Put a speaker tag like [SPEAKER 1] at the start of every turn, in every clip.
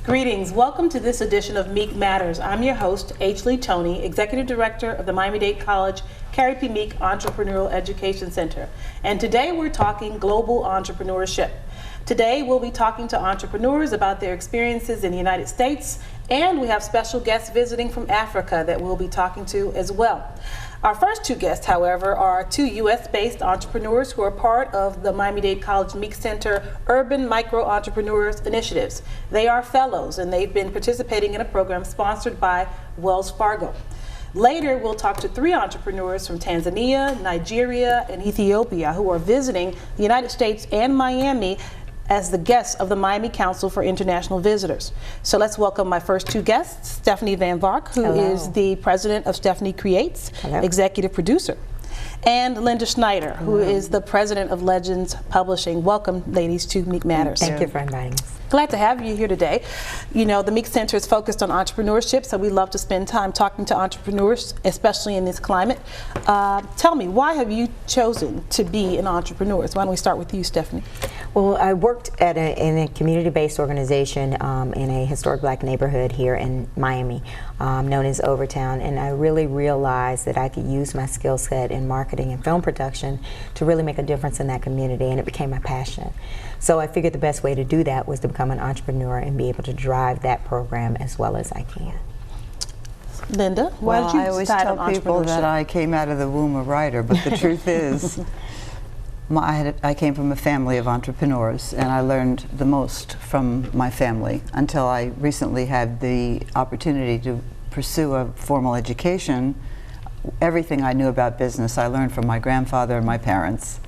[SPEAKER 1] Greetings. Welcome to this edition of Meek Matters. I'm your host, H. Lee Toney, Executive Director of the Miami Dade College Carrie P. Meek Entrepreneurial Education Center. And today we're talking global entrepreneurship. Today we'll be talking to entrepreneurs about their experiences in the United States, and we have special guests visiting from Africa that we'll be talking to as well. Our first two guests, however, are two U.S.-based entrepreneurs who are part of the Miami Dade College Meek Center Urban Micro Entrepreneurs Initiatives. They are fellows, and they've been participating in a program sponsored by Wells Fargo. Later, we'll talk to three entrepreneurs from Tanzania, Nigeria, and Ethiopia who are visiting the United States and Miami as the guests of the Miami Council for International Visitors. So let's welcome my first two guests, Stephanie Van Vark, who
[SPEAKER 2] Hello.
[SPEAKER 1] is the president of Stephanie Creates,
[SPEAKER 2] Hello.
[SPEAKER 1] executive producer, and Linda Schneider, who is the president of Legends Publishing. Welcome, ladies, to Meek Matters.
[SPEAKER 2] Thank you for inviting us.
[SPEAKER 1] Glad to have you here today. You know, the Meek Center is focused on entrepreneurship, so we love to spend time talking to entrepreneurs, especially in this climate. Tell me, why have you chosen to be an entrepreneur? So why don't we start with you, Stephanie?
[SPEAKER 2] Well, I worked at in a community-based organization in a historic black neighborhood here in Miami, known as Overtown, and I really realized that I could use my skill set in marketing and film production to really make a difference in that community, and it became my passion. So I figured the best way to do that was to become an entrepreneur and be able to drive that program as well as I can.
[SPEAKER 1] Linda, why did you
[SPEAKER 3] I always
[SPEAKER 1] decide
[SPEAKER 3] tell
[SPEAKER 1] on
[SPEAKER 3] people that
[SPEAKER 1] entrepreneurship?
[SPEAKER 3] I came out of the womb a writer, but the truth is, I came from a family of entrepreneurs, and I learned the most from my family until I recently had the opportunity to pursue a formal education. Everything I knew about business I learned from my grandfather and my parents.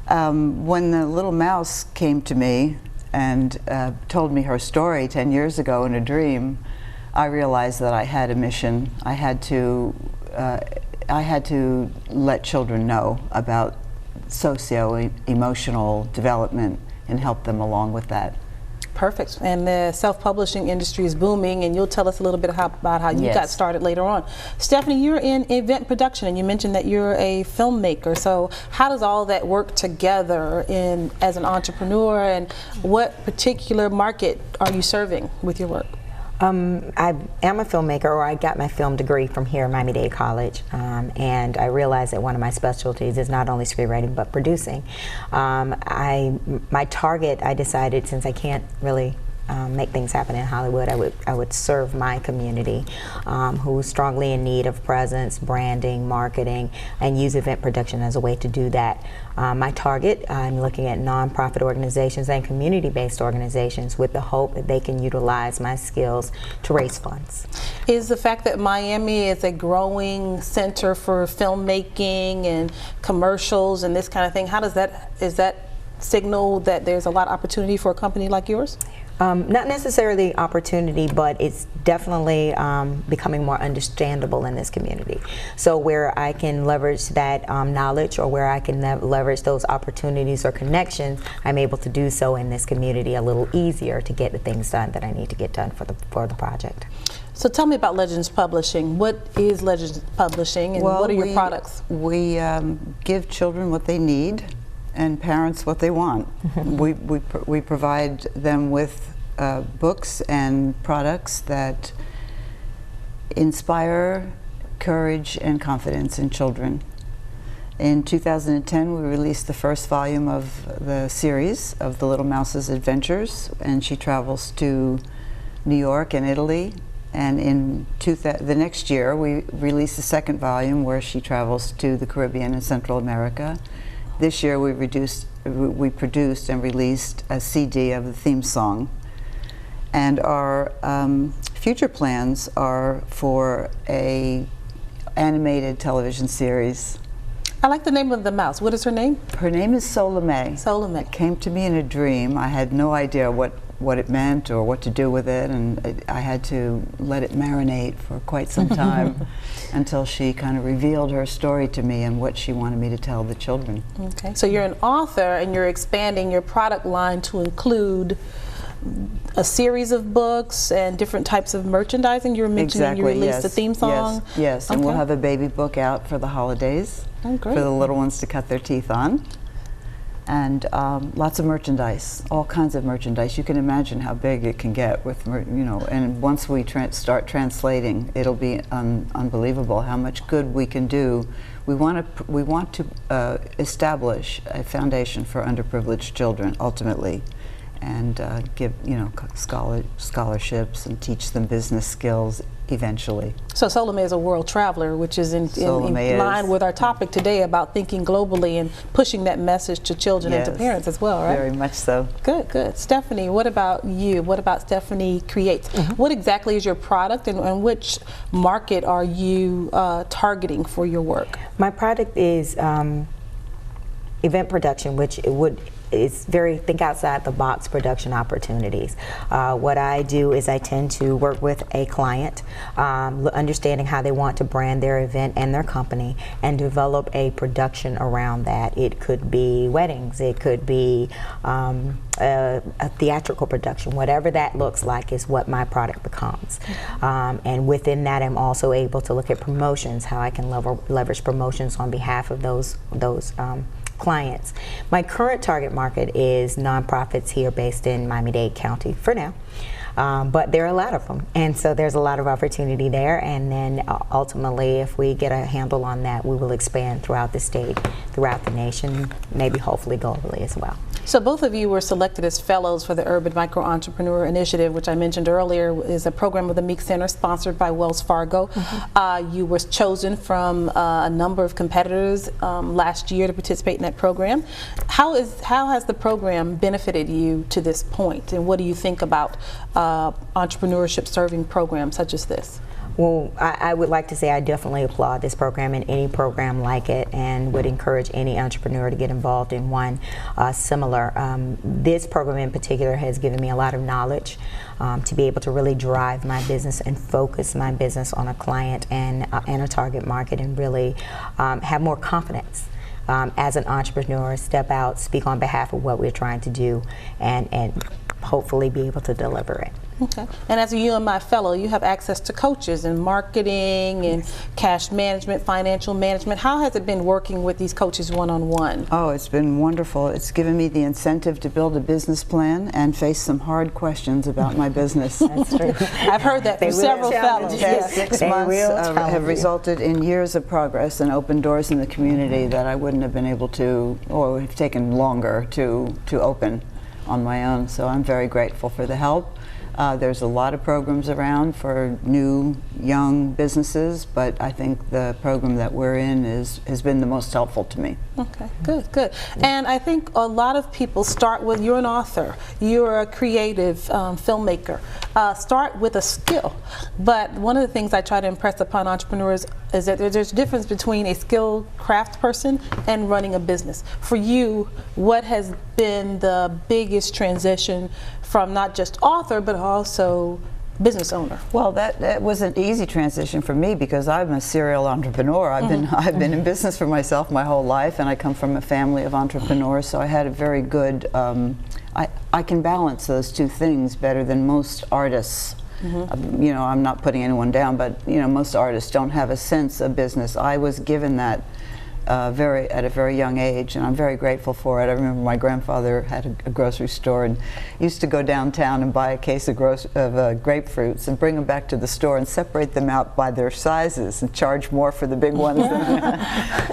[SPEAKER 3] When the little mouse came to me and told me her story 10 years ago in a dream, I realized that I had a mission. I had to let children know about socio-emotional development and help them along with that.
[SPEAKER 1] Perfect. And the self-publishing industry is booming, and you'll tell us a little bit about how you got started later on. Stephanie, you're in event production, and you mentioned that you're a filmmaker. So how does all that work together as an entrepreneur, and what particular market are you serving with your work?
[SPEAKER 2] I am a filmmaker, or I got my film degree from here at Miami Dade College, and I realized that one of my specialties is not only screenwriting but producing. My target, I decided, since I can't really make things happen in Hollywood, I would serve my community who's strongly in need of presence, branding, marketing, and use event production as a way to do that. My target, I'm looking at nonprofit organizations and community-based organizations with the hope that they can utilize my skills to raise funds.
[SPEAKER 1] Is the fact that Miami is a growing center for filmmaking and commercials and this kind of thing, is that signal that there's a lot of opportunity for a company like yours?
[SPEAKER 2] Not necessarily opportunity, but it's definitely becoming more understandable in this community. So where I can leverage that knowledge, or where I can leverage those opportunities or connections, I'm able to do so in this community a little easier to get the things done that I need to get done for the project.
[SPEAKER 1] So tell me about Legends Publishing. What is Legends Publishing, and what are your products?
[SPEAKER 3] We give children what they need and parents what they want. we provide them with books and products that inspire courage and confidence in children. In 2010, we released the first volume of the series of The Little Mouse's Adventures, and she travels to New York and Italy. And in the next year, we released the second volume, where she travels to the Caribbean and Central America. This year, we produced and released a CD of the theme song. And our future plans are for a animated television series.
[SPEAKER 1] I like the name of the mouse. What is her name?
[SPEAKER 3] Her name is Solamae.
[SPEAKER 1] Solamae.
[SPEAKER 3] It came to me in a dream. I had no idea what it meant or what to do with it, and I had to let it marinate for quite some time until she kind of revealed her story to me and what she wanted me to tell the children.
[SPEAKER 1] Okay, so you're an author, and you're expanding your product line to include a series of books and different types of merchandising. You were mentioning you released a theme song.
[SPEAKER 3] Yes, and we'll have a baby book out for the holidays for the little ones to cut their teeth on. and lots of merchandise, all kinds of merchandise. You can imagine how big it can get with, and once we start translating, it'll be unbelievable how much good we can do. We want to establish a foundation for underprivileged children ultimately, and give scholarships and teach them business skills eventually.
[SPEAKER 1] So Solamae is a world traveler, which is in line with our topic today about thinking globally and pushing that message to children and to parents as well, right?
[SPEAKER 3] Very much so.
[SPEAKER 1] Good, good. Stephanie, what about you? What about Stephanie Creates? What exactly is your product, and which market are you targeting for your work?
[SPEAKER 2] My product is event production, which it's very think outside the box production opportunities. What I do is I tend to work with a client, understanding how they want to brand their event and their company, and develop a production around that. It could be weddings, it could be a theatrical production. Whatever that looks like is what my product becomes. And within that, I'm also able to look at promotions, how I can leverage promotions on behalf of those clients. My current target market is nonprofits here based in Miami-Dade County for now. But there are a lot of them, and so there's a lot of opportunity there, and then ultimately if we get a handle on that, we will expand throughout the state, throughout the nation, maybe hopefully globally as well.
[SPEAKER 1] So both of you were selected as fellows for the Urban Micro Entrepreneur Initiative, which I mentioned earlier is a program of the Meek Center sponsored by Wells Fargo. You were chosen from a number of competitors last year to participate in that program. How has the program benefited you to this point, and what do you think about entrepreneurship serving programs such as this?
[SPEAKER 2] Well, I would like to say I definitely applaud this program and any program like it, and would encourage any entrepreneur to get involved in one similar. This program in particular has given me a lot of knowledge to be able to really drive my business and focus my business on a client and a target market, and really have more confidence as an entrepreneur, step out, speak on behalf of what we're trying to do, and hopefully be able to deliver it.
[SPEAKER 1] Okay. And as a UMI fellow, you have access to coaches in marketing and cash management, financial management. How has it been working with these coaches one-on-one?
[SPEAKER 3] Oh, it's been wonderful. It's given me the incentive to build a business plan and face some hard questions about my business.
[SPEAKER 2] That's true.
[SPEAKER 1] I've heard that from several fellows.
[SPEAKER 3] Yes. 6 months have resulted in years of progress and open doors in the community that I wouldn't have been able to, or have taken longer to open on my own. So I'm very grateful for the help. There's a lot of programs around for new, young businesses, but I think the program that we're in has been the most helpful to me.
[SPEAKER 1] Okay, good, good. And I think a lot of people start with, you're an author, you're a creative filmmaker, start with a skill. But one of the things I try to impress upon entrepreneurs is that there's a difference between a skilled craft person and running a business. For you, what has been the biggest transition from not just author, but also business owner?
[SPEAKER 3] Well, that was an easy transition for me because I'm a serial entrepreneur. I've been in business for myself my whole life, and I come from a family of entrepreneurs, so I had a very good, I can balance those two things better than most artists. You know, I'm not putting anyone down, but you know, most artists don't have a sense of business. I was given that at a very young age, and I'm very grateful for it. I remember my grandfather had a grocery store and used to go downtown and buy a case of grapefruits and bring them back to the store and separate them out by their sizes and charge more for the big ones.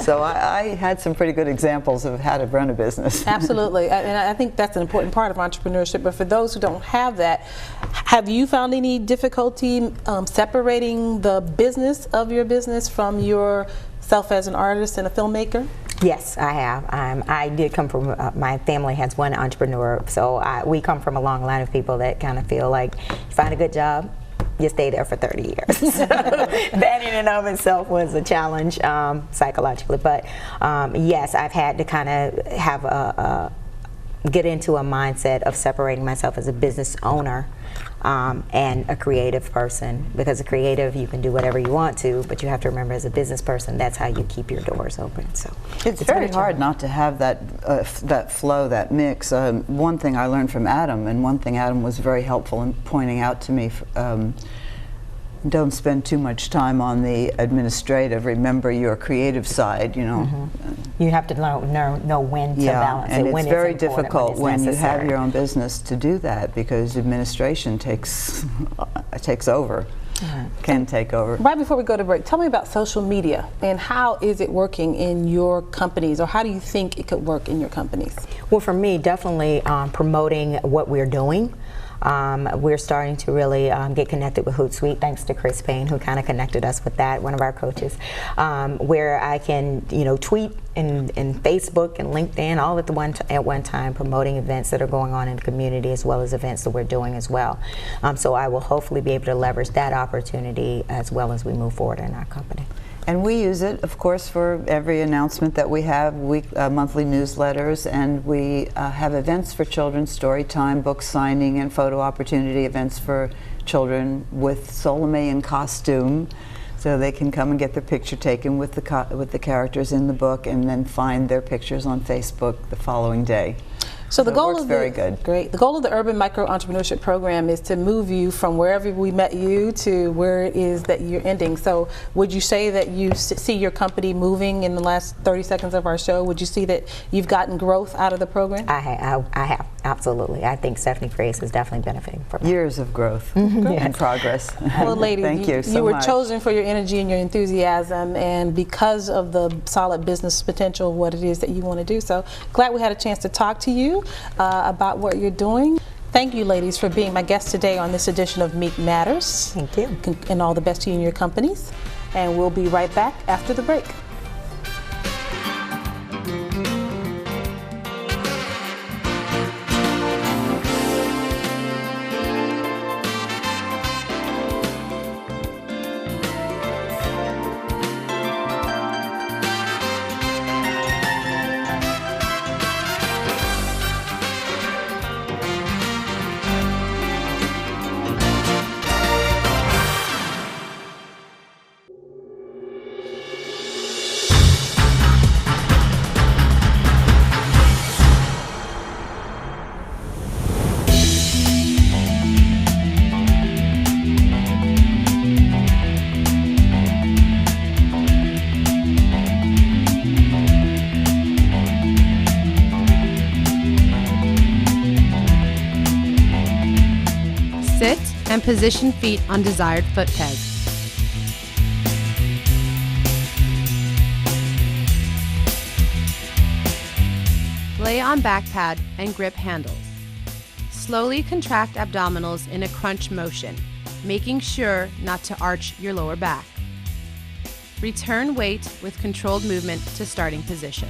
[SPEAKER 3] So I had some pretty good examples of how to run a business.
[SPEAKER 1] Absolutely, and I think that's an important part of entrepreneurship. But for those who don't have that, have you found any difficulty separating the business of your business from yourself as an artist and a filmmaker?
[SPEAKER 2] Yes, I have. I did come from, my family has one entrepreneur, so we come from a long line of people that kind of feel like you find a good job, you stay there for 30 years. So that in and of itself was a challenge psychologically. But yes, I've had to kind of have get into a mindset of separating myself as a business owner and a creative person, because a creative, you can do whatever you want to, but you have to remember, as a business person, that's how you keep your doors open. So
[SPEAKER 3] it's very hard not to have that that flow, that mix. One thing I learned from Adam, and one thing Adam was very helpful in pointing out to me, don't spend too much time on the administrative. Remember your creative side, you know.
[SPEAKER 2] You have to know when to balance
[SPEAKER 3] and
[SPEAKER 2] it, when
[SPEAKER 3] it's very
[SPEAKER 2] important,
[SPEAKER 3] difficult when you have
[SPEAKER 2] necessary.
[SPEAKER 3] your own business to do that, because administration takes over, can take over.
[SPEAKER 1] Right before we go to break, tell me about social media and how is it working in your companies, or how do you think it could work in your companies?
[SPEAKER 2] Well, for me, definitely promoting what we're doing. We're starting to really get connected with Hootsuite, thanks to Chris Payne, who kind of connected us with that, one of our coaches, where I can, tweet and Facebook and LinkedIn all at one time, promoting events that are going on in the community as well as events that we're doing as well. So I will hopefully be able to leverage that opportunity as well as we move forward in our company.
[SPEAKER 3] And we use it, of course, for every announcement that we have, monthly newsletters, and we have events for children, story time, book signing, and photo opportunity events for children with Solamae in costume, so they can come and get their picture taken with the characters in the book, and then find their pictures on Facebook the following day.
[SPEAKER 1] So the goal
[SPEAKER 3] of very good.
[SPEAKER 1] Great. The goal of the Urban Micro Entrepreneurship Program is to move you from wherever we met you to where it is that you're ending. So would you say that you see your company moving in the last 30 seconds of our show? Would you see that you've gotten growth out of the program?
[SPEAKER 2] I have, absolutely. I think Stephanie Grace is definitely benefiting from it.
[SPEAKER 3] Years of growth and progress.
[SPEAKER 1] Well, ladies,
[SPEAKER 3] thank you so much.
[SPEAKER 1] You were chosen for your energy and your enthusiasm, and because of the solid business potential of what it is that you want to do. So glad we had a chance to talk to you about what you're doing. Thank you, ladies, for being my guests today on this edition of Meek Matters.
[SPEAKER 2] Thank you.
[SPEAKER 1] And all the best to you and your companies. And we'll be right back after the break.
[SPEAKER 4] Sit and position feet on desired foot peg. Lay on back pad and grip handles. Slowly contract abdominals in a crunch motion, making sure not to arch your lower back. Return weight with controlled movement to starting position.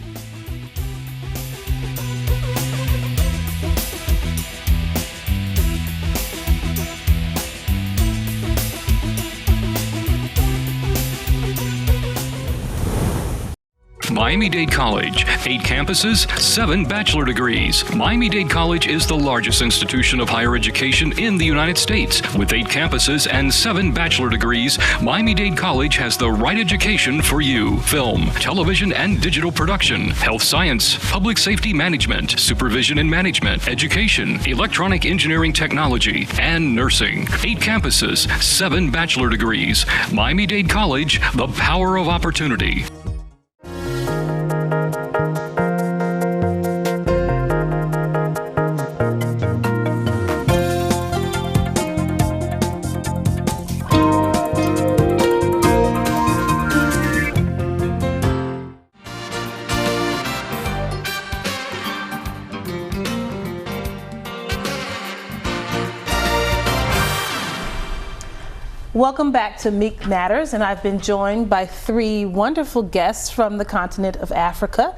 [SPEAKER 5] Miami Dade College, 8 campuses, 7 bachelor degrees. Miami Dade College is the largest institution of higher education in the United States. With 8 campuses and 7 bachelor degrees, Miami Dade College has the right education for you. Film, television and digital production, health science, public safety management, supervision and management, education, electronic engineering technology, and nursing. 8 campuses, 7 bachelor degrees. Miami Dade College, the power of opportunity.
[SPEAKER 1] Welcome back to Meek Matters, and I've been joined by 3 wonderful guests from the continent of Africa.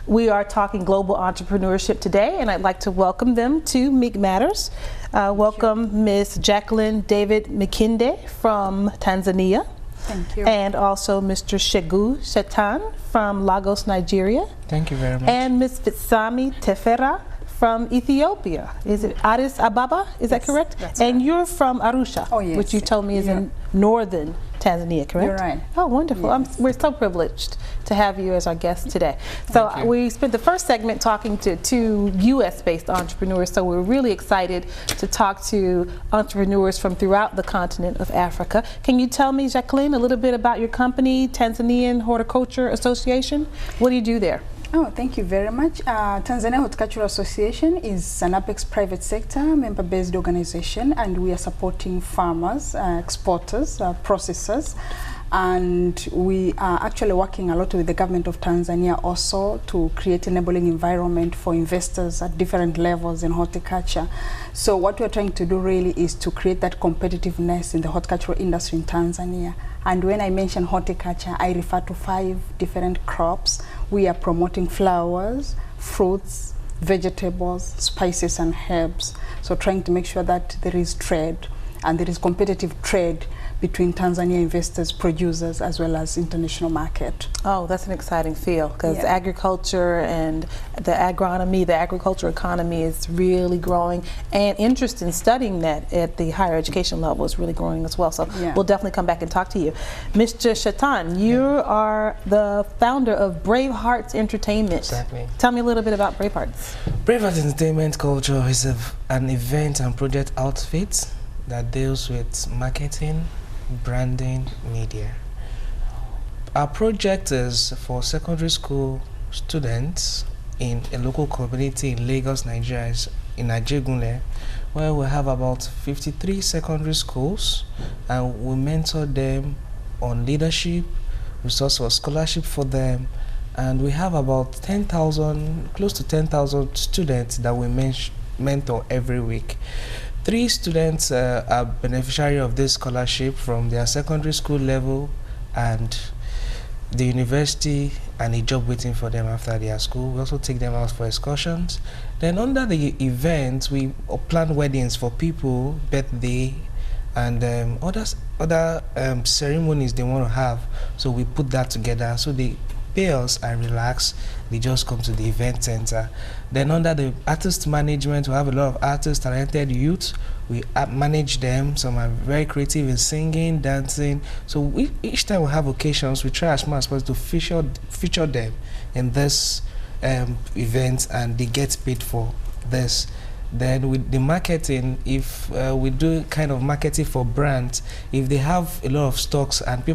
[SPEAKER 1] We are talking global entrepreneurship today, and I'd like to welcome them to Meek Matters. Welcome Ms. Jacqueline David Mikinde from Tanzania.
[SPEAKER 6] Thank you.
[SPEAKER 1] And also Mr. Shegu Shetan from Lagos, Nigeria.
[SPEAKER 6] Thank you very much.
[SPEAKER 1] And Ms. Fitsami Tefera from Ethiopia. Is it Addis Ababa? Is that correct?
[SPEAKER 6] That's
[SPEAKER 1] and
[SPEAKER 6] right.
[SPEAKER 1] you're from Arusha,
[SPEAKER 6] Oh, yes.
[SPEAKER 1] which you told me is in northern Tanzania, correct?
[SPEAKER 6] You're right.
[SPEAKER 1] Oh, wonderful.
[SPEAKER 6] Yes.
[SPEAKER 1] We're so privileged to have you as our guest today. So we spent the first segment talking to two U.S.-based entrepreneurs, so we're really excited to talk to entrepreneurs from throughout the continent of Africa. Can you tell me, Jacqueline, a little bit about your company, Tanzanian Horticulture Association? What do you do there?
[SPEAKER 6] Oh, thank you very much. Tanzania Horticultural Association is an Apex private sector member-based organization, and we are supporting farmers, exporters, processors, and we are actually working a lot with the government of Tanzania also to create enabling environment for investors at different levels in horticulture. So what we're trying to do really is to create that competitiveness in the horticultural industry in Tanzania. And when I mention horticulture, I refer to 5 different crops. We are promoting flowers, fruits, vegetables, spices, and herbs. So trying to make sure that there is trade and there is competitive trade between Tanzania investors, producers, as well as international market.
[SPEAKER 1] Oh, that's an exciting field, because
[SPEAKER 6] Yeah.
[SPEAKER 1] agriculture and the agronomy, the agriculture economy is really growing, and interest in studying that at the higher education level is really growing as well. So
[SPEAKER 6] Yeah.
[SPEAKER 1] we'll definitely come back and talk to you. Mr. Shaitan, you are the founder of Brave Hearts Entertainment.
[SPEAKER 7] Exactly.
[SPEAKER 1] Tell me a little bit about Brave Hearts.
[SPEAKER 7] Brave Hearts Entertainment Culture is an event and project outfit that deals with marketing, branding, media. Our project is for secondary school students in a local community in Lagos, Nigeria, in Ajegunle, where we have about 53 secondary schools, and we mentor them on leadership, resource for scholarship for them, and we have about 10,000, close to 10,000 students that we mentor every week. 3 students are beneficiary of this scholarship from their secondary school level and the university, and a job waiting for them after their school. We also take them out for excursions. Then under the event, we plan weddings for people, birthday, and other ceremonies they want to have. So we put that together. So they pay us and relax. They just come to the event center. Then under the artist management, we have a lot of artists, talented youth. We manage them. Some are very creative in singing, dancing. So each time we have occasions, we try as much as possible to feature them in this event, and they get paid for this. Then with the marketing, if we do kind of marketing for brands, if they have a lot of stocks and people